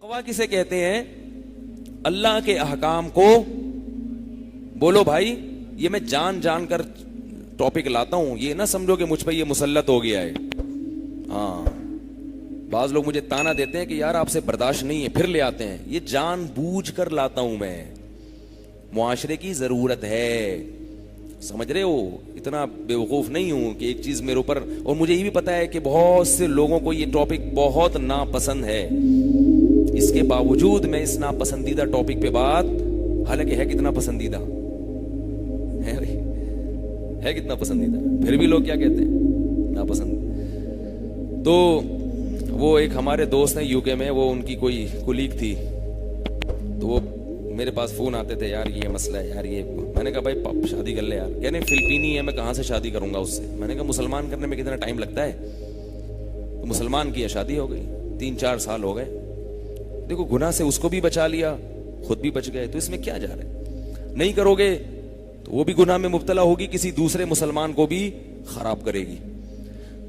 تقویٰ کسے کہتے ہیں؟ اللہ کے احکام کو بولو بھائی. یہ میں جان جان کر ٹاپک لاتا ہوں, یہ نہ سمجھو کہ مجھ پہ یہ مسلط ہو گیا ہے. ہاں, بعض لوگ مجھے تانا دیتے ہیں کہ یار آپ سے برداشت نہیں ہے, پھر لے آتے ہیں. یہ جان بوجھ کر لاتا ہوں میں, معاشرے کی ضرورت ہے, سمجھ رہے ہو؟ اتنا بیوقوف نہیں ہوں کہ ایک چیز میرے اوپر, اور مجھے یہ بھی پتا ہے کہ بہت سے لوگوں کو یہ ٹاپک بہت ناپسند ہے. اس کے باوجود میں اس ناپسندیدہ ٹاپک پہ بات, حالانکہ ہے کتنا پسندیدہ ہے کتنا پسندیدہ, پھر بھی لوگ کیا کہتے ہیں ناپسند. تو وہ ایک ہمارے دوست ہیں یو کے میں, وہ ان کی کوئی کولیگ تھی, تو وہ میرے پاس فون آتے تھے, یار یہ مسئلہ ہے, یار یہ. میں نے کہا بھائی شادی کر لے یار. کہنے فلپینی ہے, میں کہاں سے شادی کروں گا اس سے. میں نے کہا مسلمان کرنے میں کتنا ٹائم لگتا ہے. تو مسلمان کی شادی ہو گئی, 3-4 سال ہو گئے. دیکھو گناہ سے اس کو بھی بچا لیا, خود بھی بچ گئے, تو اس میں کیا جا رہا ہے. نہیں کرو گے تو وہ بھی گناہ میں مبتلا ہوگی, کسی دوسرے مسلمان کو بھی خراب کرے گی.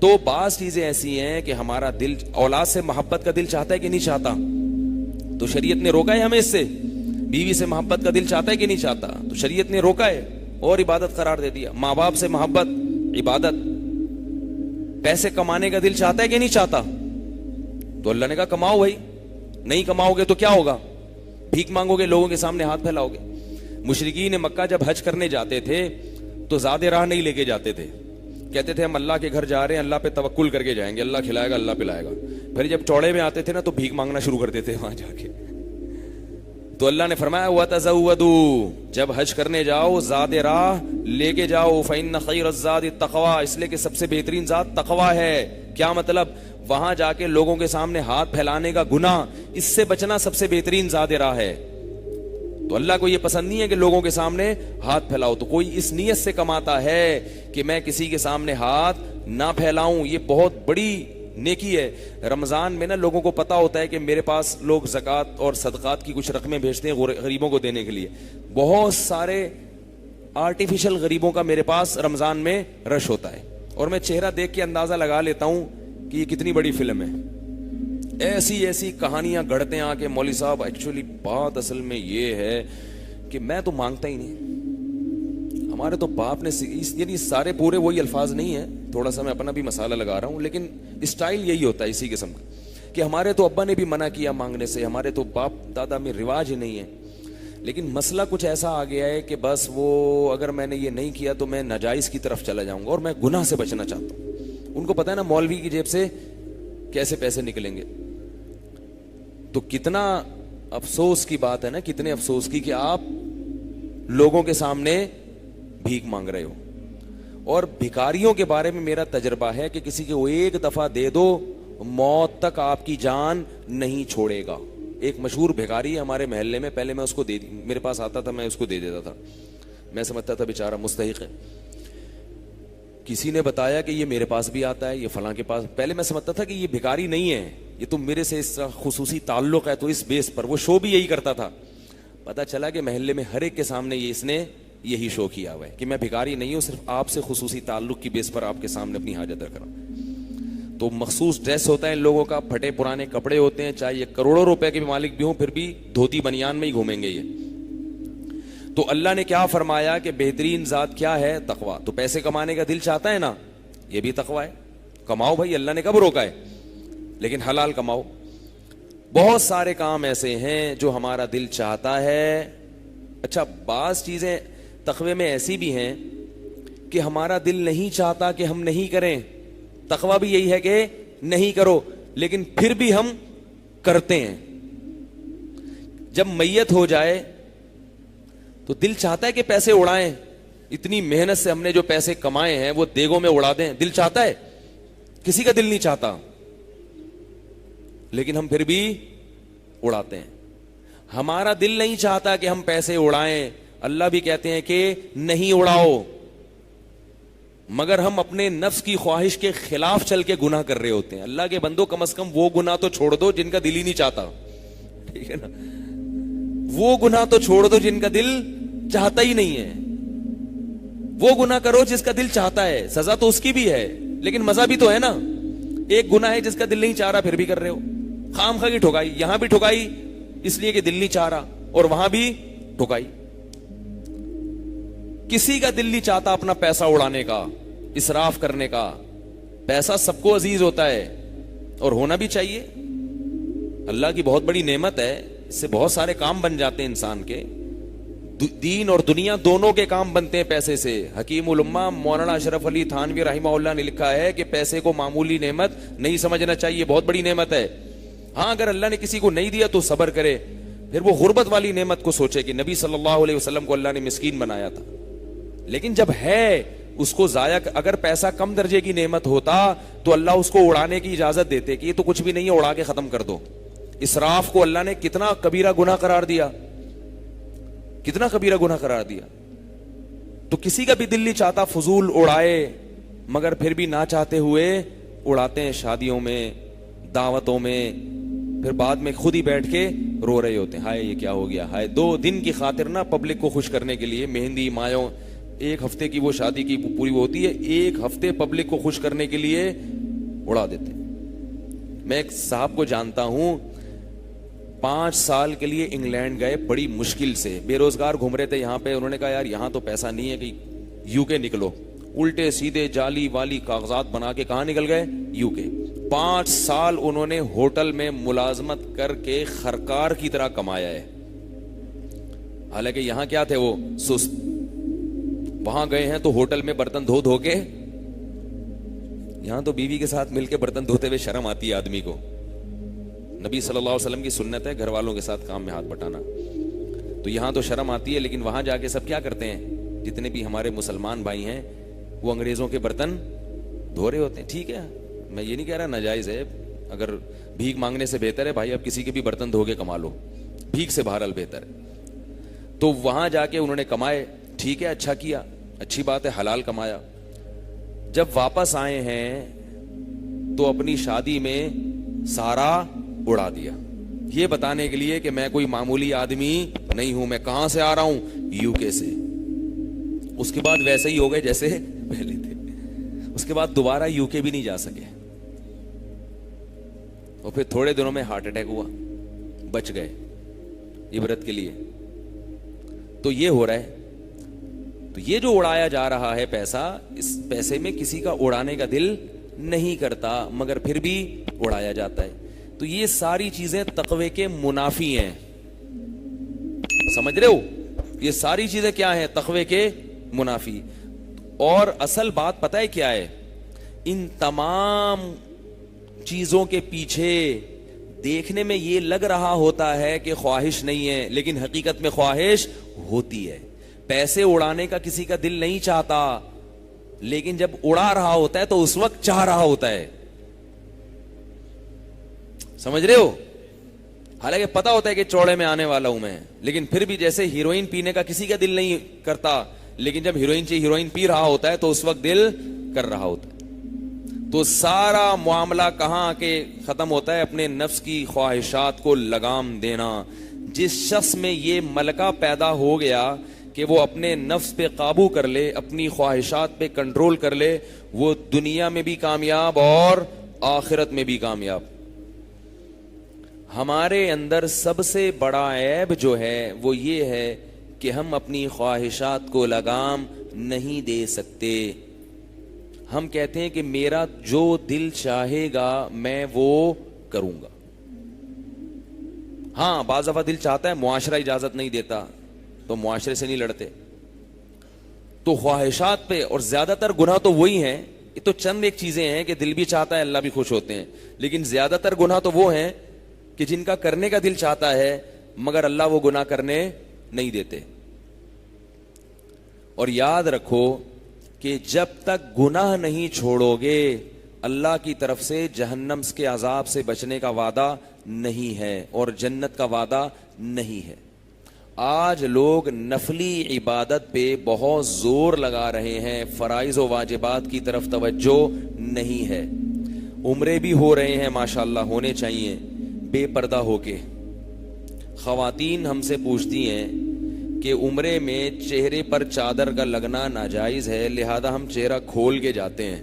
تو بعض چیزیں ایسی ہیں کہ ہمارا دل اولاد سے محبت کا دل چاہتا ہے کہ نہیں چاہتا, تو شریعت نے روکا ہے ہمیں اس سے. بیوی سے محبت کا دل چاہتا ہے کہ نہیں چاہتا, تو شریعت نے روکا ہے اور عبادت قرار دے دیا. ماں باپ سے محبت عبادت. پیسے کمانے کا دل چاہتا ہے کہ نہیں چاہتا, تو اللہ نے کہا کماؤ بھائی. نہیں کماؤ گے تو کیا ہوگا, بھیک مانگو گے, لوگوں کے سامنے ہاتھ پھیلاؤ گے. مشرکین مکہ جب حج کرنے جاتے تھے تو زیادہ راہ نہیں لے کے جاتے تھے, کہتے تھے ہم اللہ کے گھر جا رہے ہیں, اللہ پہ توکل کر کے جائیں گے, اللہ کھلائے گا, اللہ پلائے گا. پھر جب چوڑے میں آتے تھے نا تو بھیک مانگنا شروع کرتے تھے وہاں جا کے. تو اللہ نے فرمایا وَتَزَوَّدُوا, جب حج کرنے جاؤ زیادہ راہ لے کے جاؤ, فَإِنَّ خَيْرَ الزَّادِ التَّقْوَىٰ, اس لیے کہ سب سے بہترین ذات تقویٰ ہے. کیا مطلب؟ وہاں جا کے لوگوں کے سامنے ہاتھ پھیلانے کا گناہ, اس سے بچنا سب سے بہترین زیادہ راہ ہے. تو اللہ کو یہ پسند نہیں ہے کہ لوگوں کے سامنے ہاتھ پھیلاؤ. تو کوئی اس نیت سے کماتا ہے کہ میں کسی کے سامنے ہاتھ نہ پھیلاؤں, یہ بہت بڑی نیکی ہے. رمضان میں نا لوگوں کو پتا ہوتا ہے کہ میرے پاس لوگ زکوٰۃ اور صدقات کی کچھ رقمیں بھیجتے ہیں غریبوں کو دینے کے لیے. بہت سارے آرٹیفیشل غریبوں کا میرے پاس رمضان میں رش ہوتا ہے, اور میں چہرہ دیکھ کے اندازہ لگا لیتا ہوں کہ یہ کتنی بڑی فلم ہے. ایسی ایسی کہانیاں گڑھتے ہیں آ کے, مولوی صاحب ایکچولی بات اصل میں یہ ہے کہ میں تو مانگتا ہی نہیں, ہمارے تو باپ نے, یعنی سارے پورے وہی الفاظ نہیں ہیں, تھوڑا سا میں اپنا بھی مسالہ لگا رہا ہوں, لیکن اسٹائل یہی ہوتا ہے اسی قسم کا کہ ہمارے تو ابا نے بھی منع کیا مانگنے سے, ہمارے تو باپ دادا میں رواج ہی نہیں ہے. لیکن مسئلہ کچھ ایسا آ گیا ہے کہ بس وہ اگر میں نے یہ نہیں کیا تو میں ناجائز کی طرف چلا جاؤں گا, اور میں گناہ سے بچنا چاہتا ہوں. ان کو پتا ہے نا مولوی کی جیب سے کیسے پیسے نکلیں گے. تو کتنا افسوس کی بات ہے نا, کتنے افسوس کی کہ آپ لوگوں کے سامنے بھیک مانگ رہے ہو. اور بھکاریوں کے بارے میں میرا تجربہ ہے کہ کسی کو ایک دفعہ دے دو, موت تک آپ کی جان نہیں چھوڑے گا. ایک مشہور بھکاری ہے ہمارے محلے میں, پہلے میں اس کو میرے پاس آتا تھا, میں اس کو دے دیتا تھا, میں سمجھتا تھا بیچارہ مستحق ہے. کسی نے بتایا کہ یہ میرے پاس بھی آتا ہے, یہ فلاں کے پاس. پہلے میں سمجھتا تھا کہ یہ بھکاری نہیں ہے, یہ تو میرے سے اس خصوصی تعلق ہے, تو اس بیس پر. وہ شو بھی یہی کرتا تھا. پتا چلا کہ محلے میں ہر ایک کے سامنے یہ اس نے یہی شو کیا ہوا ہے کہ میں بھکاری نہیں ہوں, صرف آپ سے خصوصی تعلق کی بیس پر آپ کے سامنے اپنی حاجت رکھ رہا ہوں. تو مخصوص ڈریس ہوتا ہے ان لوگوں کا, پھٹے پرانے کپڑے ہوتے ہیں, چاہے یہ کروڑوں روپے کے بھی مالک بھی ہوں, پھر بھی دھوتی بنیان میں ہی گھومیں گے یہ. تو اللہ نے کیا فرمایا کہ بہترین ذات کیا ہے؟ تقویٰ. تو پیسے کمانے کا دل چاہتا ہے نا, یہ بھی تقویٰ ہے. کماؤ بھائی, اللہ نے کب روکا ہے, لیکن حلال کماؤ. بہت سارے کام ایسے ہیں جو ہمارا دل چاہتا ہے. اچھا, بعض چیزیں تقوی میں ایسی بھی ہیں کہ ہمارا دل نہیں چاہتا کہ ہم نہیں کریں. تقویٰ بھی یہی ہے کہ نہیں کرو, لیکن پھر بھی ہم کرتے ہیں. جب میت ہو جائے تو دل چاہتا ہے کہ پیسے اڑائیں, اتنی محنت سے ہم نے جو پیسے کمائے ہیں وہ دیگوں میں اڑا دیں. دل چاہتا ہے, کسی کا دل نہیں چاہتا, لیکن ہم پھر بھی اڑاتے ہیں. ہمارا دل نہیں چاہتا کہ ہم پیسے اڑائیں. اللہ بھی کہتے ہیں کہ نہیں اڑاؤ, مگر ہم اپنے نفس کی خواہش کے خلاف چل کے گناہ کر رہے ہوتے ہیں. اللہ کے بندو, کم از کم وہ گناہ تو چھوڑ دو جن کا دل ہی نہیں چاہتا, ٹھیک ہے نا. وہ گناہ تو چھوڑ دو جن کا دل چاہتا ہی نہیں ہے. وہ گناہ کرو جس کا دل چاہتا ہے, سزا تو اس کی بھی ہے لیکن مزہ بھی تو ہے نا. ایک گناہ ہے جس کا دل نہیں چاہ رہا پھر بھی کر رہے ہو, خام خواہ کی ٹھکائی, یہاں بھی ٹھکائی اس لیے کہ دل نہیں چاہ رہا, اور وہاں بھی ٹھکائی. کسی کا دل نہیں چاہتا اپنا پیسہ اڑانے کا, اسراف کرنے کا. پیسہ سب کو عزیز ہوتا ہے اور ہونا بھی چاہیے, اللہ کی بہت بڑی نعمت ہے, اس سے بہت سارے کام بن جاتے ہیں انسان کے, دین اور دنیا دونوں کے کام بنتے ہیں پیسے سے. حکیم الامہ مولانا اشرف علی تھانوی رحمہ اللہ نے لکھا ہے کہ پیسے کو معمولی نعمت نہیں سمجھنا چاہیے, بہت بڑی نعمت ہے. ہاں اگر اللہ نے کسی کو نہیں دیا تو صبر کرے, پھر وہ غربت والی نعمت کو سوچے کہ نبی صلی اللہ علیہ وسلم کو اللہ نے مسکین بنایا تھا, لیکن جب ہے اس کو ضائع. اگر پیسہ کم درجے کی نعمت ہوتا تو اللہ اس کو اڑانے کی اجازت دیتے کہ یہ تو کچھ بھی نہیں ہے, اڑا کے ختم کر دو. اسراف کو اللہ نے کتنا کبیرہ گناہ قرار دیا, کتنا کبیرہ گناہ قرار دیا. تو کسی کا بھی دل نہیں چاہتا فضول اڑائے, مگر پھر بھی نہ چاہتے ہوئے اڑاتے ہیں شادیوں میں, دعوتوں میں, پھر بعد میں خود ہی بیٹھ کے رو رہے ہوتے ہیں, ہائے یہ کیا ہو گیا, ہائے. 2 دن کی خاطر نا پبلک کو خوش کرنے کے لیے مہندی مایوں, 1 ہفتے کی وہ شادی کی پوری ہوتی ہے, 1 ہفتے پبلک کو خوش کرنے کے لیے اڑا دیتے. میں ایک صاحب کو جانتا ہوں, 5 سال کے لیے انگلینڈ گئے, بڑی مشکل سے, بے روزگار گھوم رہے تھے یہاں پہ. انہوں نے کہا یار یہاں تو پیسہ نہیں ہے کہ یو کے نکلو. الٹے سیدھے جعلی والی کاغذات بنا کے کہاں نکل گئے, یو کے. 5 سال انہوں نے ہوٹل میں ملازمت کر کے خرکار کی طرح کمایا ہے. حالانکہ یہاں کیا تھے وہ, سست. وہاں گئے ہیں تو ہوٹل میں برتن دھو کے, یہاں تو بیوی کے ساتھ مل کے برتن دھوتے ہوئے شرم آتی ہے آدمی کو. نبی صلی اللہ علیہ وسلم کی سنت ہے گھر والوں کے ساتھ کام میں ہاتھ بٹانا, تو یہاں تو شرم آتی ہے, لیکن وہاں جا کے سب کیا کرتے ہیں, جتنے بھی ہمارے مسلمان بھائی ہیں وہ انگریزوں کے برتن دھو رہے ہوتے ہیں. ٹھیک ہے, میں یہ نہیں کہہ رہا ناجائز ہے, اگر بھیک مانگنے سے بہتر ہے بھائی اب کسی کے بھی برتن دھو کے کما لو, بھیک سے بہرحال بہتر ہے. تو وہاں جا کے انہوں نے کمائے, ٹھیک ہے, اچھا کیا, اچھی بات ہے, حلال کمایا. جب واپس آئے ہیں تو اپنی شادی میں سارا اڑا دیا, یہ بتانے کے لیے کہ میں کوئی معمولی آدمی نہیں ہوں, میں کہاں سے آ رہا ہوں, یو کے سے. اس کے بعد ویسے ہی ہو گئے جیسے پہلے تھے, اس کے بعد دوبارہ یو کے بھی نہیں جا سکے, اور پھر تھوڑے دنوں میں ہارٹ اٹیک ہوا, بچ گئے عبرت کے لیے. تو یہ ہو رہا ہے. تو یہ جو اڑایا جا رہا ہے پیسہ, اس پیسے میں کسی کا اڑانے کا دل نہیں کرتا مگر پھر بھی اڑایا جاتا ہے. تو یہ ساری چیزیں تقوی کے منافی ہیں, سمجھ رہے ہو, یہ ساری چیزیں کیا ہیں, تقوی کے منافی. اور اصل بات پتہ ہے کیا ہے, ان تمام چیزوں کے پیچھے دیکھنے میں یہ لگ رہا ہوتا ہے کہ خواہش نہیں ہے, لیکن حقیقت میں خواہش ہوتی ہے. پیسے اڑانے کا کسی کا دل نہیں چاہتا, لیکن جب اڑا رہا ہوتا ہے تو اس وقت چاہ رہا ہوتا ہے. سمجھ رہے ہو, حالانکہ پتا ہوتا ہے کہ چوڑے میں آنے والا ہوں میں, لیکن پھر بھی جیسے ہیروئن پینے کا کسی کا دل نہیں کرتا, لیکن جب ہیروئن چاہیے ہیروئن پی رہا ہوتا ہے تو اس وقت دل کر رہا ہوتا ہے. تو سارا معاملہ کہاں کے ختم ہوتا ہے, اپنے نفس کی خواہشات کو لگام دینا. جس شخص میں یہ ملکہ پیدا ہو گیا کہ وہ اپنے نفس پہ قابو کر لے, اپنی خواہشات پہ کنٹرول کر لے, وہ دنیا میں بھی کامیاب اور آخرت میں بھی کامیاب. ہمارے اندر سب سے بڑا عیب جو ہے وہ یہ ہے کہ ہم اپنی خواہشات کو لگام نہیں دے سکتے. ہم کہتے ہیں کہ میرا جو دل چاہے گا میں وہ کروں گا. ہاں بعض دفعہ دل چاہتا ہے, معاشرہ اجازت نہیں دیتا تو معاشرے سے نہیں لڑتے. تو خواہشات پہ, اور زیادہ تر گناہ تو وہی ہیں, یہ تو چند ایک چیزیں ہیں کہ دل بھی چاہتا ہے اللہ بھی خوش ہوتے ہیں, لیکن زیادہ تر گناہ تو وہ ہیں کہ جن کا کرنے کا دل چاہتا ہے مگر اللہ وہ گناہ کرنے نہیں دیتے. اور یاد رکھو کہ جب تک گناہ نہیں چھوڑو گے اللہ کی طرف سے جہنم کے عذاب سے بچنے کا وعدہ نہیں ہے اور جنت کا وعدہ نہیں ہے. آج لوگ نفلی عبادت پہ بہت زور لگا رہے ہیں, فرائض و واجبات کی طرف توجہ نہیں ہے. عمرے بھی ہو رہے ہیں ماشاءاللہ, ہونے چاہیے بے پردہ ہو کے. خواتین ہم سے پوچھتی ہیں کہ عمرے میں چہرے پر چادر کا لگنا ناجائز ہے, لہذا ہم چہرہ کھول کے جاتے ہیں.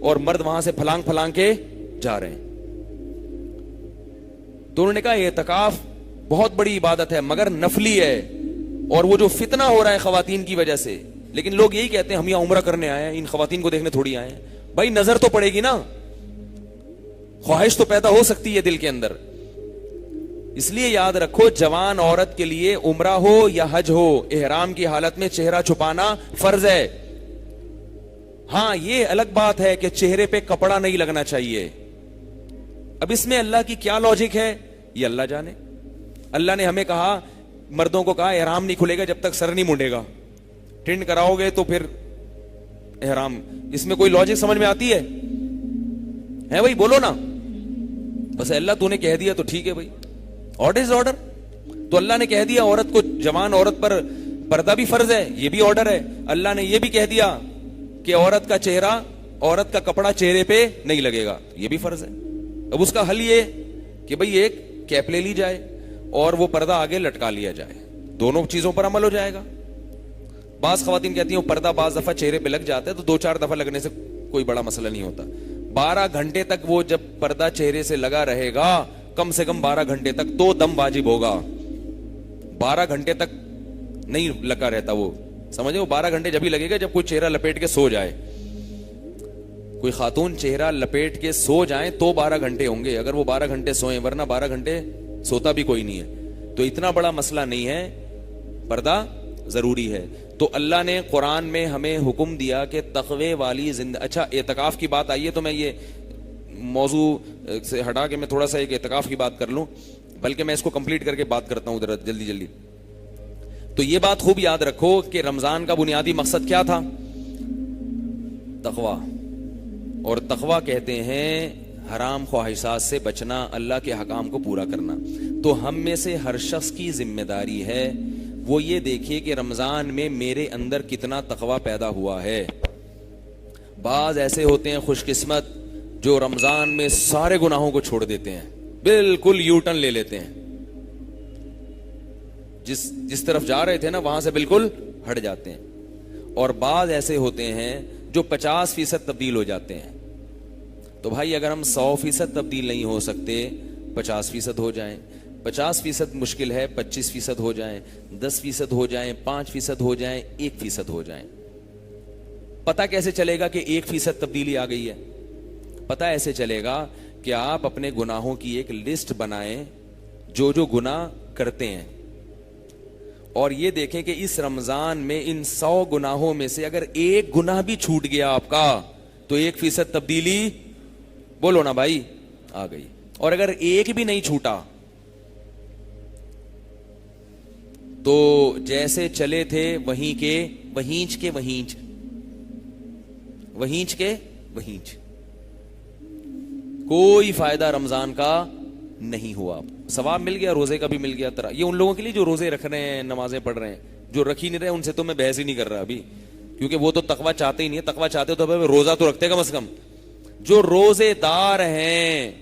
اور مرد وہاں سے پھلانگ پھلانگ کے جا رہے ہیں. تو انہوں نے کہا اعتکاف بہت بڑی عبادت ہے مگر نفلی ہے, اور وہ جو فتنہ ہو رہا ہے خواتین کی وجہ سے, لیکن لوگ یہی کہتے ہیں ہم یہاں عمرہ کرنے آئے ہیں, ان خواتین کو دیکھنے تھوڑی آئے ہیں. بھائی نظر تو پڑے گی نا, خواہش تو پیدا ہو سکتی ہے دل کے اندر. اس لیے یاد رکھو, جوان عورت کے لیے عمرہ ہو یا حج ہو, احرام کی حالت میں چہرہ چھپانا فرض ہے. ہاں یہ الگ بات ہے کہ چہرے پہ کپڑا نہیں لگنا چاہیے. اب اس میں اللہ کی کیا لاجک ہے یہ اللہ جانے. اللہ نے ہمیں کہا, مردوں کو کہا احرام نہیں کھلے گا جب تک سر نہیں مونڈے گا, ٹنڈ کراؤ گے تو پھر احرام. اس میں کوئی لاجک سمجھ میں آتی ہے بھائی؟ بولو نا. بس اللہ تو نے کہہ دیا تو ٹھیک ہے بھائی, آرڈر از آرڈر. تو اللہ نے کہہ دیا عورت کو, جوان عورت پر پردہ بھی فرض ہے, یہ بھی آرڈر ہے. اللہ نے یہ بھی کہہ دیا کہ عورت کا چہرہ, عورت کا کپڑا چہرے پہ نہیں لگے گا, یہ بھی فرض ہے. اب اس کا حل یہ کہ بھئی ایک کیپ لے لی جائے اور وہ پردہ آگے لٹکا لیا جائے, دونوں چیزوں پر عمل ہو جائے گا. بعض خواتین کہتی ہیں پردہ بعض دفعہ چہرے پہ لگ جاتا ہے تو 2-4 دفعہ لگنے سے کوئی بڑا مسئلہ نہیں ہوتا. 12 گھنٹے تک وہ جب پردہ چہرے سے لگا رہے گا, کم سے کم 12 گھنٹے تک تو دم واجب ہوگا. 12 گھنٹے تک نہیں لگا رہتا وہ, سمجھے, وہ 12 گھنٹے جب ہی لگے گا جب کوئی چہرہ لپیٹ کے سو جائے. کوئی خاتون چہرہ لپیٹ کے سو جائیں تو 12 گھنٹے ہوں گے, اگر وہ 12 گھنٹے سوئیں, ورنہ 12 گھنٹے سوتا بھی کوئی نہیں ہے. تو اتنا بڑا مسئلہ نہیں ہے, پردہ ضروری ہے. تو اللہ نے قرآن میں ہمیں حکم دیا کہ تقوی والی زندگی. اچھا اعتکاف کی بات آئی ہے تو میں یہ موضوع سے ہٹا کے میں تھوڑا سا ایک اعتکاف کی بات کر لوں, بلکہ میں اس کو کمپلیٹ کر کے بات کرتا ہوں ذرا جلدی. تو یہ بات خوب یاد رکھو کہ رمضان کا بنیادی مقصد کیا تھا؟ تقوی. اور تقوی کہتے ہیں حرام خواہشات سے بچنا, اللہ کے حکام کو پورا کرنا. تو ہم میں سے ہر شخص کی ذمہ داری ہے وہ یہ دیکھے کہ رمضان میں میرے اندر کتنا تقوی پیدا ہوا ہے. بعض ایسے ہوتے ہیں خوش قسمت جو رمضان میں سارے گناہوں کو چھوڑ دیتے ہیں, بالکل یو ٹرن لے لیتے ہیں, جس طرف جا رہے تھے نا وہاں سے بالکل ہٹ جاتے ہیں. اور بعض ایسے ہوتے ہیں جو 50% تبدیل ہو جاتے ہیں. تو بھائی اگر ہم 100% تبدیل نہیں ہو سکتے, 50% ہو جائیں. 50% مشکل ہے, 25% ہو جائیں, 10% ہو جائیں, 5% ہو جائیں, 1% ہو جائیں. پتہ کیسے چلے گا کہ 1% تبدیلی آ گئی ہے؟ پتہ ایسے چلے گا کہ آپ اپنے گناہوں کی ایک لسٹ بنائیں, جو گناہ کرتے ہیں, اور یہ دیکھیں کہ اس رمضان میں ان 100 گناہوں میں سے اگر ایک گناہ بھی چھوٹ گیا آپ کا تو 1% تبدیلی, بولو نا بھائی, آ گئی. اور اگر ایک بھی نہیں چھوٹا تو جیسے چلے تھے وہیں کے وہیں, کوئی فائدہ رمضان کا نہیں ہوا. ثواب مل گیا, روزے کا بھی مل گیا. یہ ان لوگوں کے لیے جو روزے رکھ رہے ہیں, نمازیں پڑھ رہے ہیں. جو رکھ ہی نہیں رہے ان سے تو میں بحث ہی نہیں کر رہا ابھی, کیونکہ وہ تو تقویٰ چاہتے ہی نہیں ہے. تقویٰ چاہتے تو روزہ تو رکھتے کم از کم. جو روزے دار ہیں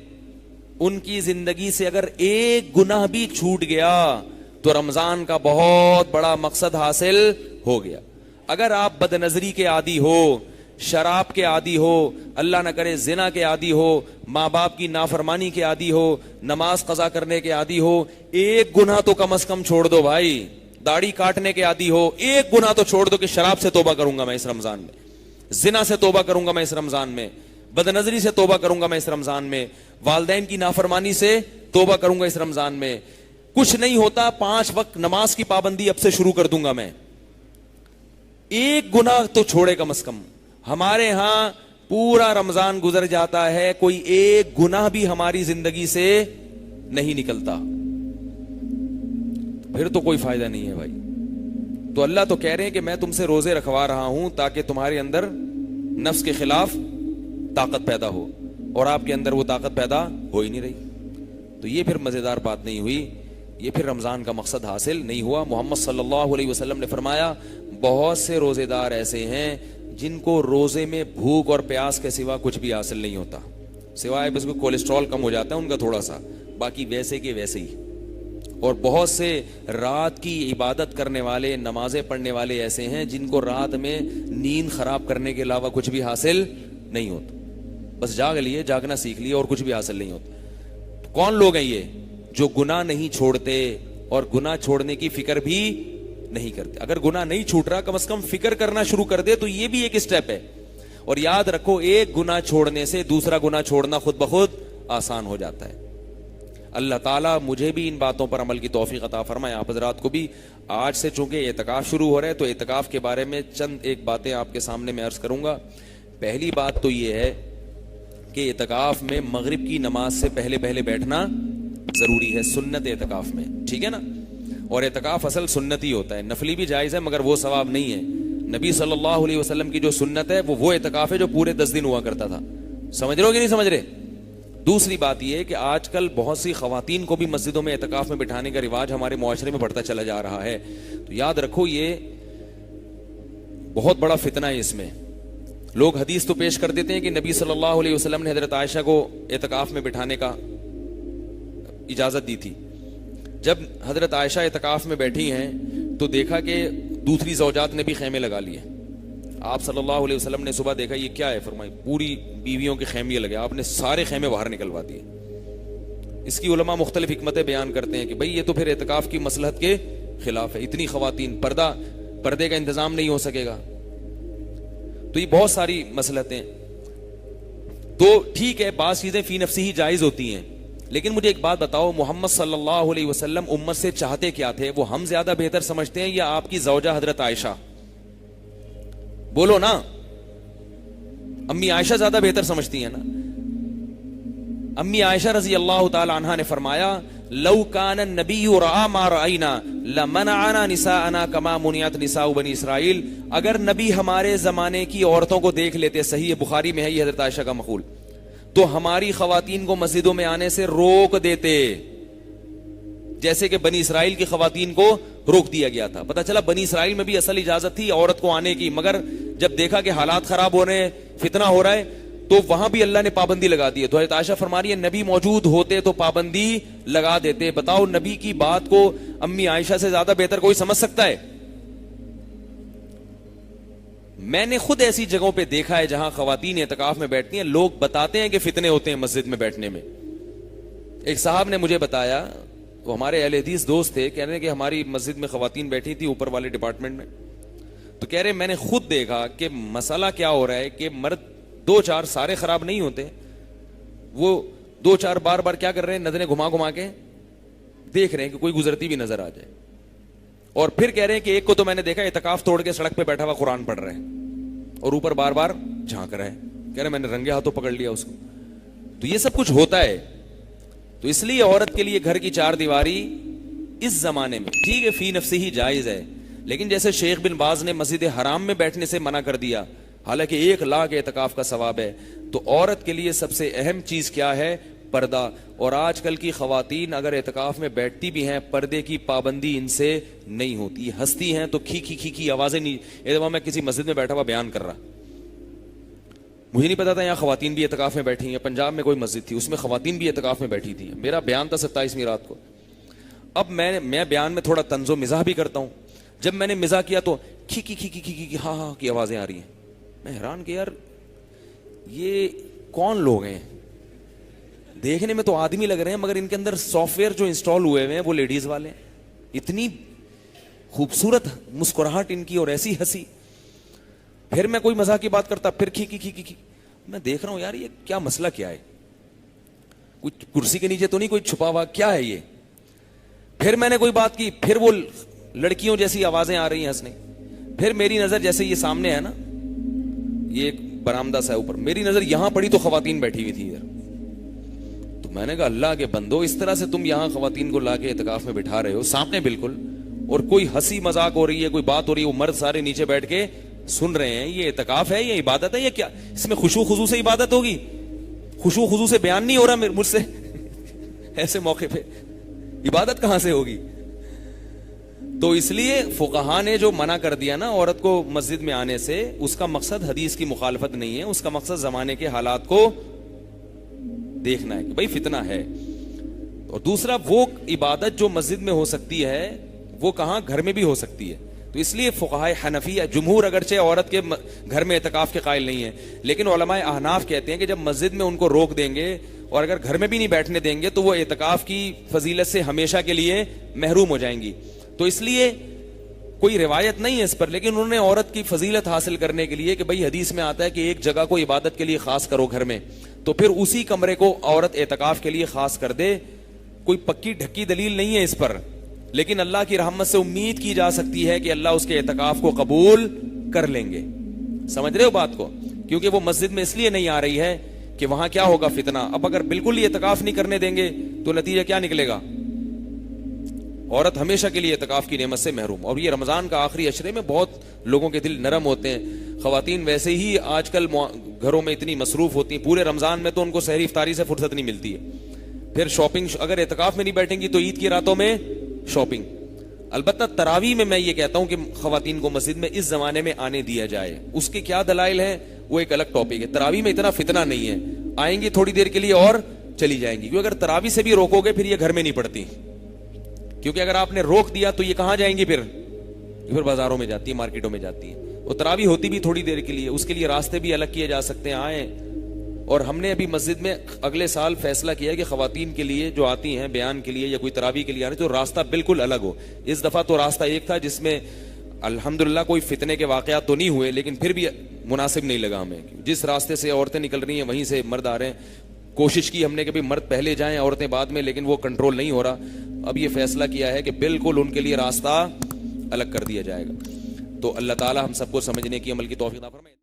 ان کی زندگی سے اگر ایک گناہ بھی چھوٹ گیا تو رمضان کا بہت بڑا مقصد حاصل ہو گیا. اگر آپ بد نظری کے عادی ہو, شراب کے عادی ہو, اللہ نہ کرے زنا کے عادی ہو, ماں باپ کی نافرمانی کے عادی ہو, نماز قضا کرنے کے عادی ہو, ایک گناہ تو کم از کم چھوڑ دو بھائی. داڑھی کاٹنے کے عادی ہو, ایک گناہ تو چھوڑ دو کہ شراب سے توبہ کروں گا میں اس رمضان میں, زنا سے توبہ کروں گا میں اس رمضان میں, بد نظری سے توبہ کروں گا میں اس رمضان میں, والدین کی نافرمانی سے توبہ کروں گا اس رمضان میں. کچھ نہیں ہوتا, 5 وقت نماز کی پابندی اب سے شروع کر دوں گا میں. ایک گناہ تو چھوڑے کم از کم. ہمارے ہاں پورا رمضان گزر جاتا ہے, کوئی ایک گناہ بھی ہماری زندگی سے نہیں نکلتا, پھر تو کوئی فائدہ نہیں ہے بھائی. تو اللہ تو کہہ رہے ہیں کہ میں تم سے روزے رکھوا رہا ہوں تاکہ تمہارے اندر نفس کے خلاف طاقت پیدا ہو, اور آپ کے اندر وہ طاقت پیدا ہو ہی نہیں رہی. تو یہ پھر مزیدار بات نہیں ہوئی, یہ پھر رمضان کا مقصد حاصل نہیں ہوا. محمد صلی اللہ علیہ وسلم نے فرمایا بہت سے روزے دار ایسے ہیں جن کو روزے میں بھوک اور پیاس کے سوا کچھ بھی حاصل نہیں ہوتا, سوائے بس کولیسٹرول کم ہو جاتا ہے ان کا تھوڑا سا, باقی ویسے کے ویسے ہی. اور بہت سے رات کی عبادت کرنے والے, نمازیں پڑھنے والے ایسے ہیں جن کو رات میں نیند خراب کرنے کے علاوہ کچھ بھی حاصل نہیں ہوتا. بس جاگ لیے, جاگنا سیکھ لیے, اور کچھ بھی حاصل نہیں ہوتا. تو کون لوگ ہیں یہ جو گناہ نہیں چھوڑتے اور گناہ چھوڑنے کی فکر بھی نہیں کرتے؟ اگر گناہ نہیں چھوٹ رہا, کم از کم فکر کرنا شروع کر دے تو یہ بھی ایک اسٹیپ ہے. اور یاد رکھو, ایک گناہ چھوڑنے سے دوسرا گناہ چھوڑنا خود بخود آسان ہو جاتا ہے. اللہ تعالیٰ مجھے بھی ان باتوں پر عمل کی توفیق عطا فرمائے, آپ حضرات کو بھی. آج سے چونکہ اعتکاف شروع ہو رہا ہے تو اعتکاف کے بارے میں چند ایک باتیں آپ کے سامنے میں عرض کروں گا. پہلی بات تو یہ ہے کہ اعتکاف میں مغرب کی نماز سے پہلے بیٹھنا ضروری ہے, سنت اعتکاف میں, ٹھیک ہے نا. اور اعتکاف اصل سنت ہی ہوتا ہے, نفلی بھی جائز ہے مگر وہ ثواب نہیں ہے. نبی صلی اللہ علیہ وسلم کی جو سنت ہے وہ اعتکاف ہے جو پورے 10 دن ہوا کرتا تھا. سمجھ رہے ہو کہ نہیں سمجھ رہے؟ دوسری بات یہ ہے کہ آج کل بہت سی خواتین کو بھی مسجدوں میں اعتکاف میں بٹھانے کا رواج ہمارے معاشرے میں بڑھتا چلا جا رہا ہے. تو یاد رکھو یہ بہت بڑا فتنہ ہے. اس میں لوگ حدیث تو پیش کر دیتے ہیں کہ نبی صلی اللہ علیہ وسلم نے حضرت عائشہ کو اعتکاف میں بٹھانے کا اجازت دی تھی. جب حضرت عائشہ اعتکاف میں بیٹھی ہیں تو دیکھا کہ دوسری زوجات نے بھی خیمے لگا لیے. آپ صلی اللہ علیہ وسلم نے صبح دیکھا یہ کیا ہے, فرمائی پوری بیویوں کے خیمے لگے. آپ نے سارے خیمے باہر نکلوا دیے. اس کی علماء مختلف حکمتیں بیان کرتے ہیں کہ بھئی یہ تو پھر اعتکاف کی مصلحت کے خلاف ہے. اتنی خواتین, پردے کا انتظام نہیں ہو سکے گا. تو یہ بہت ساری مصلحتیں. تو ٹھیک ہے, بعض چیزیں فی نفسی ہی جائز ہوتی ہیں, لیکن مجھے ایک بات بتاؤ, محمد صلی اللہ علیہ وسلم امت سے چاہتے کیا تھے؟ وہ ہم زیادہ بہتر سمجھتے ہیں یا آپ کی زوجہ حضرت عائشہ؟ بولو نا, امی عائشہ زیادہ بہتر سمجھتی ہیں نا. امی عائشہ رضی اللہ تعالی عنہا نے فرمایا لو کان النبی رأى ما رأینا لمنعنا نساءنا کما منعت نساء بنی اسرائیل. اگر نبی ہمارے زمانے کی عورتوں کو دیکھ لیتے, صحیح بخاری میں ہے یہ حضرت عائشہ کا مقول, تو ہماری خواتین کو مسجدوں میں آنے سے روک دیتے جیسے کہ بنی اسرائیل کی خواتین کو روک دیا گیا تھا. پتہ چلا بنی اسرائیل میں بھی اصل اجازت تھی عورت کو آنے کی, مگر جب دیکھا کہ حالات خراب ہو رہے ہیں, فتنہ ہو رہا ہے, تو وہاں بھی اللہ نے پابندی لگا دی ہے. تو حضرت عائشہ فرما رہی ہے نبی موجود ہوتے تو پابندی لگا دیتے. بتاؤ نبی کی بات کو امی عائشہ سے زیادہ بہتر کوئی سمجھ سکتا ہے؟ میں نے خود ایسی جگہوں پہ دیکھا ہے جہاں خواتین اعتکاف میں بیٹھتی ہیں, لوگ بتاتے ہیں کہ فتنے ہوتے ہیں مسجد میں بیٹھنے میں. ایک صاحب نے مجھے بتایا, وہ ہمارے اہل حدیث دوست تھے, کہہ رہے ہیں کہ ہماری مسجد میں خواتین بیٹھی تھی اوپر والے ڈپارٹمنٹ میں, تو کہہ رہے میں نے خود دیکھا کہ مسئلہ کیا ہو رہا ہے کہ مرد 2-4 سارے خراب نہیں ہوتے, وہ 2-4 بار بار کیا کر رہے ہیں, نظریں گھما کے دیکھ رہے ہیں کہ کوئی گزرتی بھی نظر آ جائے. اور پھر کہہ رہے ہیں کہ ایک کو تو میں نے دیکھا اعتکاف توڑ کے سڑک پہ بیٹھا ہوا قرآن پڑھ رہا ہے اور اوپر بار بار جھانک رہا ہے. کہہ رہے میں نے رنگے ہاتھوں پکڑ لیا اس کو. تو یہ سب کچھ ہوتا ہے. تو اس لیے عورت کے لیے گھر کی 4 دیواری اس زمانے میں ٹھیک ہے, فی نفسی ہی جائز ہے, لیکن جیسے شیخ بن باز نے مسجد حرام میں بیٹھنے سے منع کر دیا, حالانکہ 1 لاکھ اعتکاف کا ثواب ہے, تو عورت کے لیے سب سے اہم چیز کیا ہے؟ پردہ. اور آج کل کی خواتین اگر اعتکاف میں بیٹھتی بھی ہیں, پردے کی پابندی ان سے نہیں ہوتی, ہنستی ہیں تو کھی آوازیں نہیں. ایک دفعہ میں کسی مسجد میں بیٹھا ہوا بیان کر رہا, مجھے نہیں پتا تھا یہاں خواتین بھی اعتکاف میں بیٹھی ہیں. پنجاب میں کوئی مسجد تھی, اس میں خواتین بھی اعتکاف میں بیٹھی تھی. میرا بیان تھا 27ویں رات کو. اب میں بیان میں تھوڑا طنز و مزاح بھی کرتا ہوں. جب میں نے مزاح کیا تو کھی ہاں کی آوازیں آ رہی ہیں. میں حیران کہ یار یہ کون لوگ ہیں, دیکھنے میں تو آدمی لگ رہے ہیں مگر ان کے اندر سافٹ ویئر جو انسٹال ہوئے ہیں وہ لیڈیز والے ہیں. اتنی خوبصورت مسکراہٹ ان کی اور ایسی ہنسی. پھر میں کوئی مزاح کی بات کرتا, پھر کھی. میں دیکھ رہا ہوں یار یہ کیا مسئلہ کیا ہے, کچھ کرسی کے نیچے تو نہیں کوئی چھپا ہوا, کیا ہے یہ؟ پھر میں نے کوئی بات کی, پھر وہ لڑکیوں جیسی آوازیں آ رہی ہیں ہنسنے. پھر میری نظر جیسے یہ سامنے ہے نا, یہ ایک برآمدہ سا اوپر, میری نظر یہاں پڑی تو خواتین بیٹھی ہوئی تھی ادھر. تو میں نے کہا اللہ کے بندو, اس طرح سے تم یہاں خواتین کو لا کے اعتکاف میں بٹھا رہے ہو سامنے بالکل, اور کوئی ہنسی مذاق ہو رہی ہے, کوئی بات ہو رہی ہے, وہ مرد سارے نیچے بیٹھ کے سن رہے ہیں. یہ اعتکاف ہے, یہ عبادت ہے, یہ کیا؟ اس میں خشوع خضوع سے عبادت ہوگی؟ خشوع خضوع سے بیان نہیں ہو رہا مجھ سے ایسے موقع پہ, عبادت کہاں سے ہوگی؟ تو اس لیے فقہا نے جو منع کر دیا نا عورت کو مسجد میں آنے سے, اس کا مقصد حدیث کی مخالفت نہیں ہے, اس کا مقصد زمانے کے حالات کو دیکھنا ہے کہ بھئی فتنہ ہے. اور دوسرا, وہ عبادت جو مسجد میں ہو سکتی ہے وہ کہاں؟ گھر میں بھی ہو سکتی ہے. تو تو اس لیے فقہائے حنفیہ جمہور اگرچہ عورت کے گھر میں اعتکاف کے قائل نہیں ہیں، لیکن علماء احناف کہتے ہیں کہ جب مسجد میں ان کو روک دیں گے اور اگر گھر میں بھی نہیں بیٹھنے دیں گے تو وہ اعتکاف کی فضیلت سے ہمیشہ کے لیے محروم ہو جائیں گی. تو اس لیے کوئی روایت نہیں ہے اس پر، لیکن انہوں نے عورت کی فضیلت حاصل کرنے کے لیے کہ بھئی حدیث میں آتا ہے کہ ایک جگہ کو عبادت کے لیے خاص کرو گھر میں، تو پھر اسی کمرے کو عورت اعتکاف کے لیے خاص کر دے. کوئی پکی ڈھکی دلیل نہیں ہے اس پر، لیکن اللہ کی رحمت سے امید کی جا سکتی ہے کہ اللہ اس کے اعتکاف کو قبول کر لیں گے. سمجھ رہے ہو بات کو؟ کیونکہ وہ مسجد میں اس لیے نہیں آ رہی ہے کہ وہاں کیا ہوگا فتنہ. اب اگر بالکل ہی اعتکاف نہیں کرنے دیں گے تو نتیجہ کیا نکلے گا؟ عورت ہمیشہ کے لیے اعتکاف کی نعمت سے محروم. اور یہ رمضان کا آخری عشرے میں بہت لوگوں کے دل نرم ہوتے ہیں. خواتین ویسے ہی آج کل گھروں میں اتنی مصروف ہوتی ہیں، پورے رمضان میں تو ان کو سحری افطاری سے فرصت نہیں ملتی ہے. پھر شاپنگ، اگر اعتکاف میں نہیں بیٹھیں گی تو عید کی راتوں میں شاپنگ. البتہ تراویح میں میں یہ کہتا ہوں کہ خواتین کو مسجد میں اس زمانے میں آنے دیا جائے. اس کے کیا دلائل ہیں وہ ایک الگ ٹاپک ہے. تراویح میں اتنا فتنہ نہیں ہے، آئیں گی تھوڑی دیر کے لیے اور چلی جائیں گی. کیونکہ اگر تراویح سے بھی روکو گے پھر یہ گھر میں نہیں پڑتی، کیونکہ اگر آپ نے روک دیا تو یہ کہاں جائیں گی؟ پھر بازاروں میں جاتی ہیں، مارکیٹوں میں جاتی ہیں. اور تراویح ہوتی بھی تھوڑی دیر کے لیے، اس کے لیے راستے بھی الگ کیے جا سکتے ہیں. آئیں. اور ہم نے ابھی مسجد میں اگلے سال فیصلہ کیا ہے کہ خواتین کے لیے جو آتی ہیں بیان کے لیے یا کوئی تراویح کے لیے آ رہی تو راستہ بالکل الگ ہو. اس دفعہ تو راستہ ایک تھا جس میں الحمدللہ کوئی فتنے کے واقعات تو نہیں ہوئے، لیکن پھر بھی مناسب نہیں لگا ہمیں. جس راستے سے عورتیں نکل رہی ہیں وہیں سے مرد آ رہے ہیں. کوشش کی ہم نے کہ بھی مرد پہلے جائیں عورتیں بعد میں، لیکن وہ کنٹرول نہیں ہو رہا. اب یہ فیصلہ کیا ہے کہ بالکل ان کے لیے راستہ الگ کر دیا جائے گا. تو اللہ تعالی ہم سب کو سمجھنے کی، عمل کی توفیق عطا فرمائے.